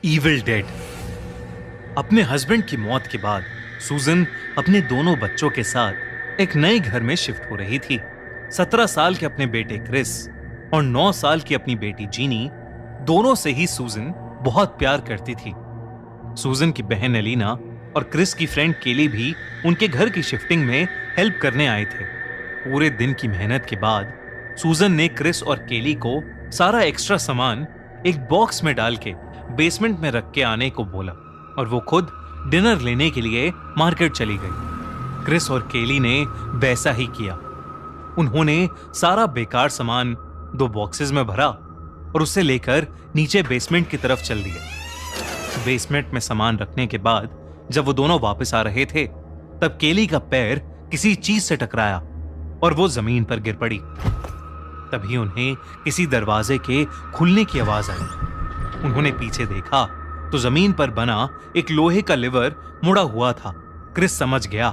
Evil dead. अपने husband की मौत के बाद सूजन अपने दोनों बच्चों के साथ एक नए घर में शिफ्ट हो रही थी। 17 साल के अपने बेटे क्रिस और 9 साल की अपनी बेटी जीनी, दोनों से ही सूजन बहुत प्यार करती थी। सूजन की बहन एलिना और क्रिस की फ्रेंड केली भी उनके घर की शिफ्टिंग में हेल्प करने आए थे। पूरे दिन की मेहनत के बाद सूजन ने क्रिस और केली को सारा एक्स्ट्रा सामान एक बॉक्स में डाल के बेसमेंट में रख के आने को बोला और वो खुद डिनर लेने के लिए मार्केट चली गई। क्रिस और केली ने वैसा ही किया। उन्होंने सारा बेकार सामान 2 बॉक्सेस में भरा और उसे लेकर नीचे बेसमेंट की तरफ चल दिए। बेसमेंट में सामान रखने के बाद जब वो दोनों वापस आ रहे थे तब केली का पैर किसी चीज से टकराया और वो जमीन पर गिर पड़ी। तभी उन्हें किसी दरवाजे के खुलने की आवाज आई। उन्होंने पीछे देखा तो जमीन पर बना एक लोहे का लिवर मुड़ा हुआ था। क्रिस समझ गया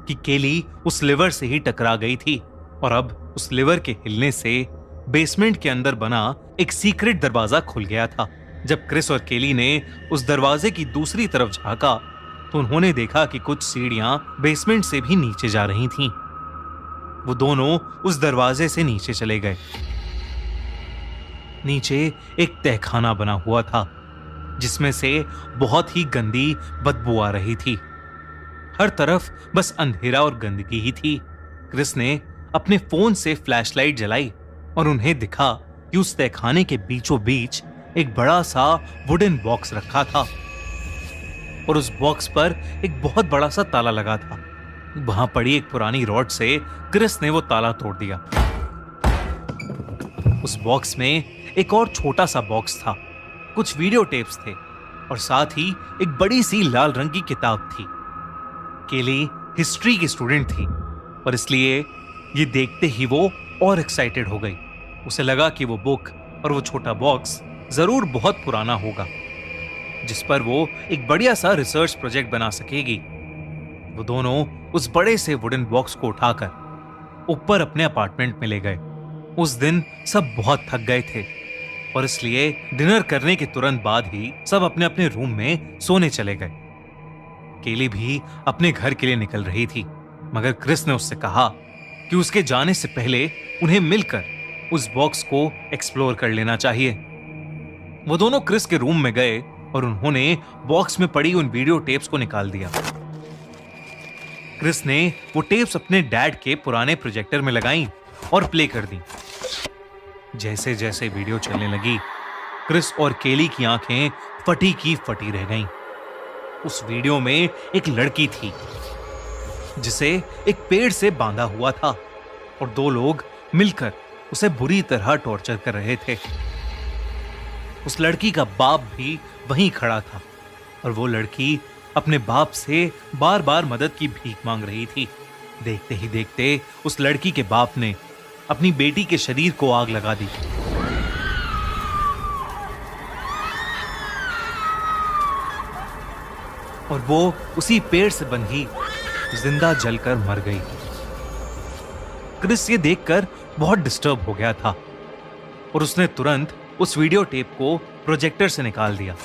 कि केली उस लिवर से ही टकरा गई थी और अब उस लिवर के हिलने से बेसमेंट के अंदर बना एक सीक्रेट दरवाजा खुल गया था। जब क्रिस और केली ने उस दरवाजे की दूसरी तरफ झांका तो उन्होंने देखा कि कुछ सीढ़ियां बेसमेंट से भी नीचे जा रही थीं। वो दोनों उस दरवाजे से नीचे चले गए। नीचे एक तहखाना बना हुआ था जिसमें से बहुत ही गंदी बदबू आ रही थी। हर तरफ बस अंधेरा और गंदगी ही थी। क्रिस ने अपने फोन से फ्लैशलाइट जलाई और उन्हें दिखा कि उस तहखाने के बीचों बीच एक बड़ा सा वुडन बॉक्स रखा था और उस बॉक्स पर एक बहुत बड़ा सा ताला लगा था। वहां पड़ी एक पुरानी रॉड से क्रिस ने वो ताला तोड़ दिया। उस बॉक्स में एक और छोटा सा बॉक्स था। कुछ वीडियो टेप्स थे और साथ ही एक बड़ी सी लाल रंग की किताब थी। केली हिस्ट्री की स्टूडेंट थी और इसलिए ये देखते ही वो और एक्साइटेड हो गई। उसे लगा कि वो बुक और वो छोटा बॉक्स जरूर बहुत पुराना होगा जिस पर वो एक बढ़िया सा रिसर्च प्रोजेक्ट बना सकेगी। वो दोनों उस बड़े से वुडन बॉक्स को उठाकर ऊपर अपने अपार्टमेंट में ले गए। उस दिन सब बहुत थक गए थे और इसलिए डिनर करने के तुरंत बाद ही सब अपने अपने रूम में सोने चले गए। केली भी अपने घर के लिए निकल रही थी मगर क्रिस ने उससे कहा कि उसके जाने से पहले उन्हें मिलकर उस बॉक्स को एक्सप्लोर कर लेना चाहिए। वो दोनों क्रिस के रूम में गए और उन्होंने बॉक्स में पड़ी उन वीडियो टेप्स को निकाल दिया। क्रिस ने वो टेप्स अपने डैड के पुराने प्रोजेक्टर में लगाई और प्ले कर दी। जैसे जैसे वीडियो चलने लगी क्रिस और केली की आंखें फटी की फटी रह गईं। उस वीडियो में एक लड़की थी जिसे एक पेड़ से बांधा हुआ था और 2 लोग मिलकर उसे बुरी तरह टॉर्चर कर रहे थे। उस लड़की का बाप भी वहीं खड़ा था और वो लड़की अपने बाप से बार बार मदद की भीख मांग रही थी। देखते ही देखते उस लड़की के बाप ने अपनी बेटी के शरीर को आग लगा दी और वो उसी पेड़ से बंधी जिंदा जलकर मर गई। क्रिस ये देखकर बहुत डिस्टर्ब हो गया था और उसने तुरंत उस वीडियो टेप को प्रोजेक्टर से निकाल दिया।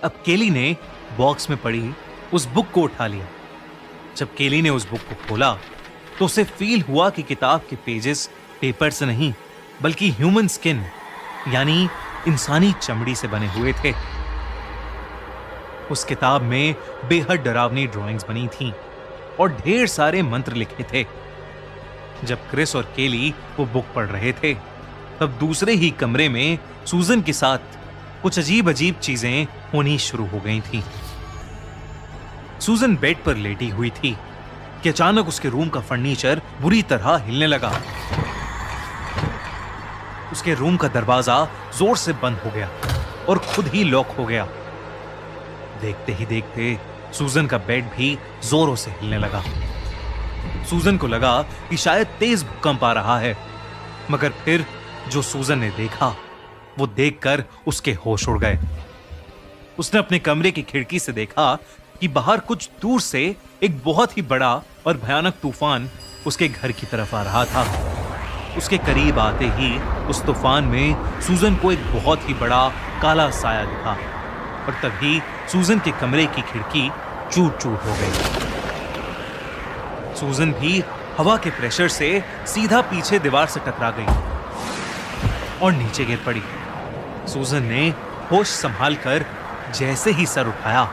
अब केली ने बॉक्स में पड़ी उस बुक को उठा लिया। जब केली ने उस बुक को खोला तो उसे फील हुआ कि किताब के पेजेस पेपर से नहीं बल्कि ह्यूमन स्किन यानी इंसानी चमड़ी से बने हुए थे। उस किताब में बेहद डरावनी ड्राइंग्स बनी थीं और ढेर सारे मंत्र लिखे थे। जब क्रिस और केली वो बुक पढ़ रहे थे तब दूसरे ही कमरे में सूजन के साथ कुछ अजीब अजीब चीजें होनी शुरू हो गई थीं। सूजन बेड पर लेटी हुई थी कि अचानक उसके रूम का फर्नीचर बुरी तरह हिलने लगा। उसके रूम का दरवाजा जोर से बंद हो गया और खुद ही लॉक हो गया। देखते ही देखते सूजन का बेड भी जोरों से हिलने लगा। सूजन को लगा कि शायद तेज भूकंप आ रहा है मगर फिर जो सूजन ने देखा वो देखकर उसके होश उड़ गए। उसने अपने कमरे की खिड़की से देखा कि बाहर कुछ दूर से एक बहुत ही बड़ा और भयानक तूफान उसके घर की तरफ आ रहा था। उसके करीब आते ही उस तूफान में सूजन को एक बहुत ही बड़ा काला साया दिखा और तभी सूजन के कमरे की खिड़की चूर चूर हो गई। सूजन भी हवा के प्रेशर से सीधा पीछे दीवार से टकरा गई और नीचे गिर पड़ी। सूजन ने होश संभाल कर जैसे ही सर उठाया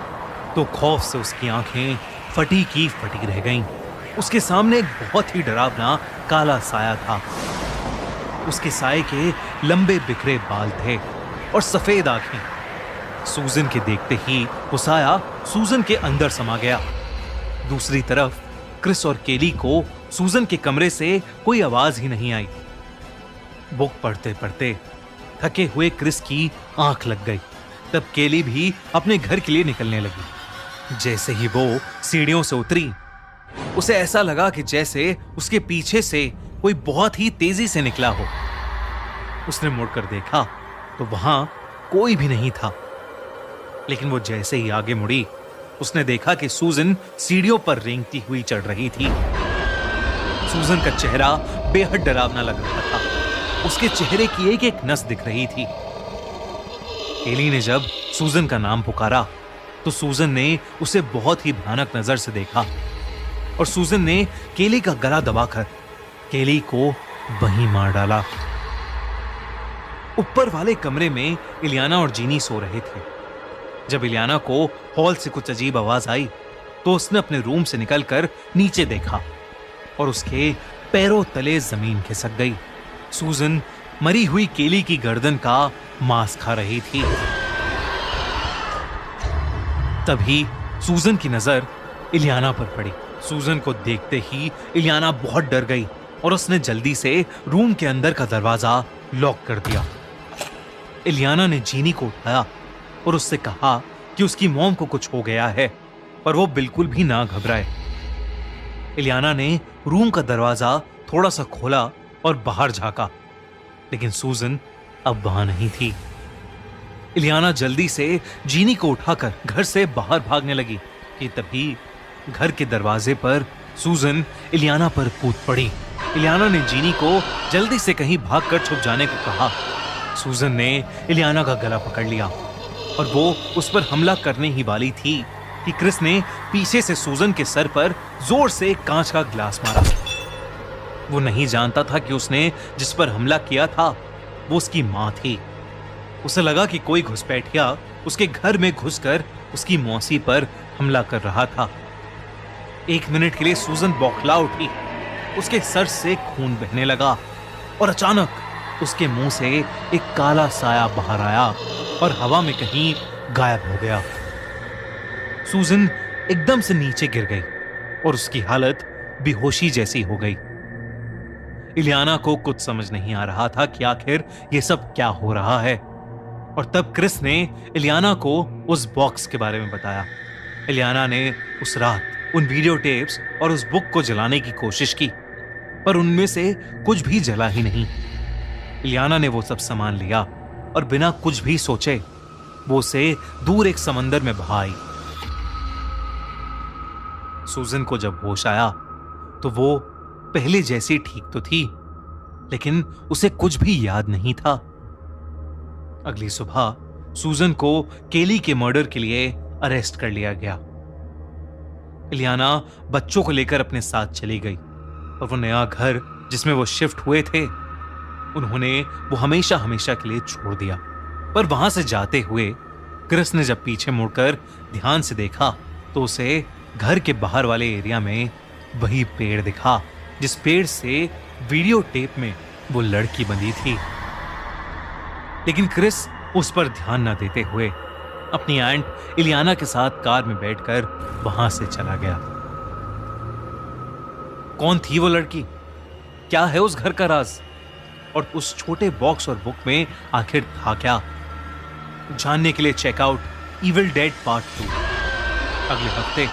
तो खौफ से उसकी आंखें फटी की फटी रह गईं। उसके सामने एक बहुत ही डरावना काला साया था। उसके साये के लंबे बिखरे बाल थे और सफेद आंखें। सूजन के देखते ही वो साया सूजन के अंदर समा गया। दूसरी तरफ क्रिस और केली को सूजन के कमरे से कोई आवाज ही नहीं आई। बुक पढ़ते पढ़ते थके हुए क्रिस की आंख लग गई। तब केली भी अपने घर के लिए निकलने लगी। जैसे ही वो सीढ़ियों से उतरी, उसे ऐसा लगा कि जैसे उसके पीछे से कोई बहुत ही तेजी से निकला हो। उसने मुड़कर देखा तो वहां कोई भी नहीं था। लेकिन वो जैसे ही आगे मुड़ी, उसने देखा कि सूजन सीढ़ियों पर रेंगती हुई चढ़ रही थी। सूजन का चेहरा बेहद डरावना लग रहा था। उसके चेहरे की एक एक नस दिख रही थी। केली ने जब सूजन का नाम पुकारा तो सूजन ने उसे बहुत ही भयानक नजर से देखा और सूजन ने केली का गला दबाकर केली को वहीं मार डाला। ऊपर वाले कमरे में इलियाना और जीनी सो रहे थे। जब इलियाना को हॉल से कुछ अजीब आवाज आई तो उसने अपने रूम से निकलकर नीचे देखा और उसके पैरों तले जमीन खिसक गई। सूजन मरी हुई केली की गर्दन का मांस खा रही थी। तभी सूजन की नजर इलियाना पर पड़ी। सूजन को देखते ही इलियाना बहुत डर गई और उसने जल्दी से रूम के अंदर का दरवाजा लॉक कर दिया। इलियाना ने जीनी को उठाया और उससे कहा कि उसकी मॉम को कुछ हो गया है, पर वो बिल्कुल भी ना घबराए। इलियाना ने रूम का दरवाजा थोड़ा सा खोला और बाहर झांका, लेकिन सूजन अब वहां नहीं थी। इलियाना जल्दी से जीनी को उठाकर घर से बाहर भागने लगी कि तभी घर के दरवाजे पर सूजन इलियाना पर कूद पड़ी। इलियाना ने जीनी को जल्दी से कहीं भागकर छुप जाने को कहा। सूजन ने इलियाना का गला पकड़ लिया और वो उस पर हमला करने ही वाली थी कि क्रिस ने पीछे से सूजन के सर पर जोर से एक कांच का गिलास मारा। वो नहीं जानता था कि उसने जिस पर हमला किया था वो उसकी मां थी। उसे लगा कि कोई घुसपैठिया उसके घर में घुसकर उसकी मौसी पर हमला कर रहा था। 1 मिनट के लिए सूजन बौखला उठी। उसके सर से खून बहने लगा और अचानक उसके मुंह से एक काला साया बाहर आया और हवा में कहीं गायब हो गया। सूजन एकदम से नीचे गिर गई और उसकी हालत बेहोशी जैसी हो गई। इलियाना को कुछ समझ नहीं आ रहा था कि आखिर ये सब क्या हो रहा है। और तब क्रिस ने इलियाना को उस बॉक्स के बारे में बताया। इलियाना ने उस रात उन वीडियो टेप्स और उस बुक को जलाने की कोशिश की, पर उनमें से कुछ भी जला ही नहीं। इलियाना ने वो सब सामान लिया और बिना कुछ भी सोचे वो उसे दूर एक समंदर में बहा आई। सूजन को जब होश आया तो वो पहले जैसी ठीक तो थी, लेकिन उसे कुछ भी याद नहीं था। अगली सुबह सूजन को केली के मर्डर के लिए अरेस्ट कर लिया गया। इलियाना बच्चों को लेकर अपने साथ चली गई और वो नया घर जिसमें वो शिफ्ट हुए थे उन्होंने वो हमेशा हमेशा के लिए छोड़ दिया। पर वहां से जाते हुए क्रिस ने जब पीछे मुड़कर ध्यान से देखा तो उसे घर के बाहर वाले एरिया में वही पेड़ दिखा जिस पेड़ से वीडियो टेप में वो लड़की बंधी थी। लेकिन क्रिस उस पर ध्यान न देते हुए अपनी आंट इलियाना के साथ कार में बैठकर वहां से चला गया। कौन थी वो लड़की? क्या है उस घर का राज? और उस छोटे बॉक्स और बुक में आखिर था क्या? जानने के लिए चेकआउट इविल डेड पार्ट 2 अगले हफ्ते